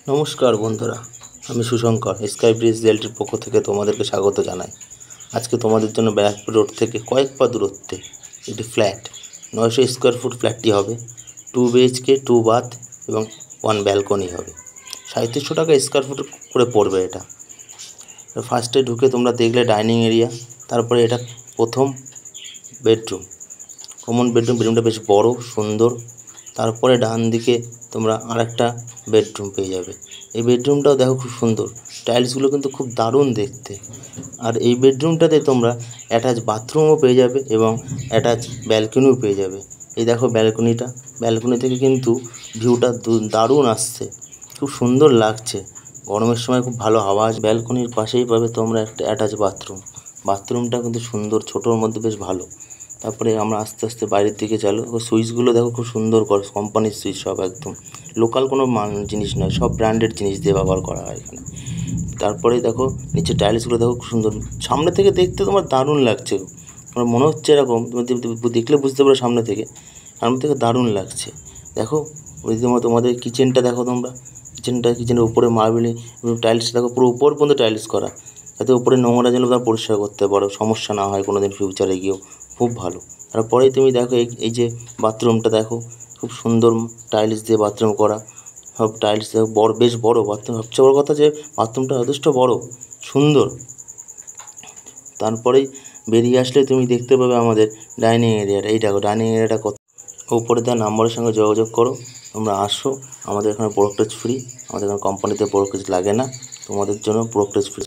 নমস্কার বন্ধুরা, আমি সুশঙ্কর স্কাই ব্রিজ রিয়েলটির পক্ষ থেকে তোমাদেরকে স্বাগত জানাই। আজকে তোমাদের জন্য ব্যারাকপুর রোড থেকে কয়েক পা দূরত্বে একটি ফ্ল্যাট 900 স্কোয়ার ফুট ফ্ল্যাটটি হবে। 2 BHK 2 বাথ এবং 1 ব্যালকনি হবে। 3700 টাকা স্কোয়ার ফুট করে পড়বে এটা। ফার্স্টে ঢুকে তোমরা দেখলে ডাইনিং এরিয়া, তারপরে এটা প্রথম বেডরুম, কমন বেডরুমটা বেশ বড় সুন্দর। তারপরে ডান দিকে তোমরা আরেকটা বেডরুম পেয়ে যাবে। এই বেডরুমটাও দেখো খুব সুন্দর, টাইলসগুলো কিন্তু খুব দারুণ দেখতে। আর এই বেডরুমটাতে তোমরা অ্যাটাচ বাথরুমও পেয়ে যাবে এবং অ্যাটাচ ব্যালকনিও পেয়ে যাবে। এই দেখো ব্যালকনি থেকে কিন্তু ভিউটা দারুণ আসছে, খুব সুন্দর লাগছে। গরমের সময় খুব ভালো হাওয়া আসবে। ব্যালকনির পাশেই পাবে তোমরা একটা অ্যাটাচ বাথরুমটা কিন্তু সুন্দর, ছোটোর মধ্যে বেশ ভালো। তারপরে আমরা আস্তে আস্তে বাইরের দিকে চালু। সুইচগুলো দেখো খুব সুন্দর কোম্পানির সুইচ, সব একদম লোকাল কোনো জিনিস নয়, সব ব্র্যান্ডেড জিনিস দিয়ে ব্যবহার করা হয় এখানে। তারপরে দেখো নিচে টাইলসগুলো দেখো খুব সুন্দর, সামনে থেকে দেখতে তোমার দারুণ লাগছে। তোমার মনে হচ্ছে এরকম, তুমি দেখলে বুঝতে পারো সামনে থেকে দারুণ লাগছে। দেখো ওই তোমাদের কিচেনটা দেখো তোমরা, কিচেনের উপরে মার্বেল এবং টাইলস দেখো, পুরো উপর পর্যন্ত টাইলস করা, যাতে উপরে নোংরা যেন তোমরা পরিষ্কার করতে পারো, সমস্যা না হয় কোনো দিন ফিউচারে গিয়েও। খুব ভালো। তারপরেই তুমি দেখো এই যে বাথরুমটা দেখো, খুব সুন্দর টাইলস দিয়ে বাথরুম করা, সব টাইলস দেখো বেশ বড় বাথরুম। সবচেয়ে বড় কথা যে বাথরুমটা যথেষ্ট বড় সুন্দর। তারপরেই বেরিয়ে আসলে তুমি দেখতে পাবে আমাদের ডাইনিং এরিয়াটা। এই দেখো ডাইনিং এরিয়াটা কত। উপরে দেওয়া নাম্বারের সঙ্গে যোগাযোগ করো, তোমরা আসো। আমাদের এখানে ব্রোকারেজ ফ্রি, আমাদের এখানে কোম্পানিতে ব্রোকারেজ লাগে না, তোমাদের জন্য ব্রোকারেজ ফ্রি।